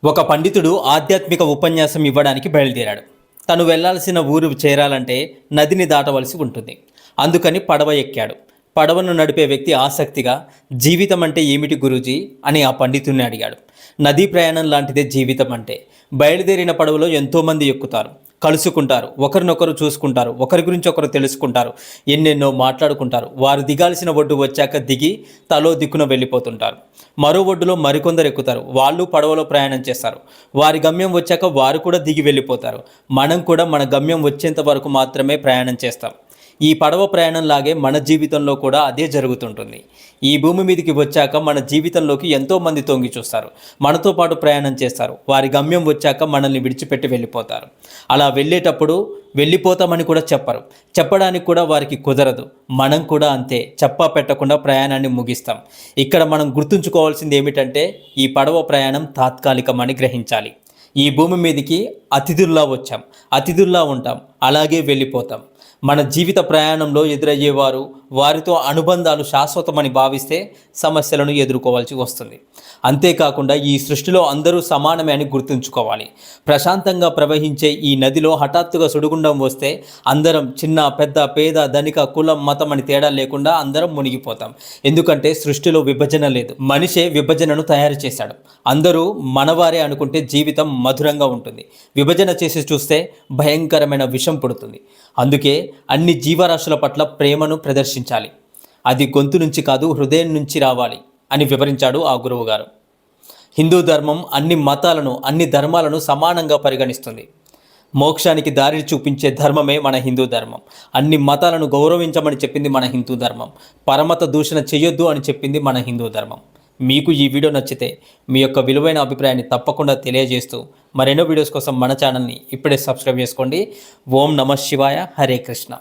ఒక పండితుడు ఆధ్యాత్మిక ఉపన్యాసం ఇవ్వడానికి బయలుదేరాడు. తను వెళ్లాల్సిన ఊరు చేరాలంటే నదిని దాటవలసి ఉంటుంది. అందుకని పడవ ఎక్కాడు. పడవను నడిపే వ్యక్తి ఆసక్తిగా, జీవితం అంటే ఏమిటి గురూజీ అని ఆ పండితుడిని అడిగాడు. నదీ ప్రయాణం లాంటిదే జీవితం అంటే. బయలుదేరిన పడవలో ఎంతోమంది ఎక్కుతారు, కలుసుకుంటారు, ఒకరినొకరు చూసుకుంటారు, ఒకరి గురించి ఒకరు తెలుసుకుంటారు, ఎన్నెన్నో మాట్లాడుకుంటారు. వారు దిగాల్సిన ఒడ్డు వచ్చాక దిగి తలో దిక్కున వెళ్ళిపోతుంటారు. మరో ఒడ్డులో మరికొందరు ఎక్కుతారు, వాళ్ళు పడవలో ప్రయాణం చేస్తారు. వారి గమ్యం వచ్చాక వారు కూడా దిగి వెళ్ళిపోతారు. మనం కూడా మన గమ్యం వచ్చేంత వరకు మాత్రమే ప్రయాణం చేస్తాం. ఈ పడవ ప్రయాణం లాగే మన జీవితంలో కూడా అదే జరుగుతుంటుంది. ఈ భూమి మీదకి వచ్చాక మన జీవితంలోకి ఎంతోమంది తొంగి చూస్తారు, మనతో పాటు ప్రయాణం చేస్తారు. వారి గమ్యం వచ్చాక మనల్ని విడిచిపెట్టి వెళ్ళిపోతారు. అలా వెళ్ళేటప్పుడు వెళ్ళిపోతామని కూడా చెప్పరు, చెప్పడానికి కూడా వారికి కుదరదు. మనం కూడా అంతే, చెప్పా పెట్టకుండా ప్రయాణాన్ని ముగిస్తాం. ఇక్కడ మనం గుర్తుంచుకోవాల్సింది ఏమిటంటే ఈ పడవ ప్రయాణం తాత్కాలికమని గ్రహించాలి. ఈ భూమి మీదకి అతిథుల్లా వచ్చాం, అతిథుల్లా ఉంటాం, అలాగే వెళ్ళిపోతాం. మన జీవిత ప్రయాణంలో ఎదురయ్యేవారు, వారితో అనుబంధాలు శాశ్వతమని భావిస్తే సమస్యలను ఎదుర్కోవాల్సి వస్తుంది. అంతేకాకుండా ఈ సృష్టిలో అందరూ సమానమే అని గుర్తుంచుకోవాలి. ప్రశాంతంగా ప్రవహించే ఈ నదిలో హఠాత్తుగా సుడిగుండం వస్తే అందరం, చిన్న పెద్ద, పేద, ధనిక, కులం, మతం అని తేడా లేకుండా అందరం మునిగిపోతాం. ఎందుకంటే సృష్టిలో విభజన లేదు, మనిషే విభజనను తయారు చేశాడు. అందరూ మనవారే అనుకుంటే జీవితం మధురంగా ఉంటుంది. విభజన చేసి చూస్తే భయంకరమైన విషం పుడుతుంది. అందుకే అన్ని జీవరాశుల పట్ల ప్రేమను ప్రదర్శించాలి. అది గొంతు నుంచి కాదు, హృదయం నుంచి రావాలి అని వివరించాడు ఆ గురువు గారు. హిందూ ధర్మం అన్ని మతాలను, అన్ని ధర్మాలను సమానంగా పరిగణిస్తుంది. మోక్షానికి దారిని చూపించే ధర్మమే మన హిందూ ధర్మం. అన్ని మతాలను గౌరవించమని చెప్పింది మన హిందూ ధర్మం. పరమత దూషణ చేయొద్దు అని చెప్పింది మన హిందూ ధర్మం. మీకు ఈ వీడియో నచ్చితే మీ యొక్క విలువైన అభిప్రాయాన్ని తప్పకుండా తెలియజేస్తూ మరెన్నో వీడియోస్ కోసం మన ఛానల్ని ఇప్పుడే సబ్స్క్రైబ్ చేసుకోండి. ఓం నమః శివాయ. హరే కృష్ణ.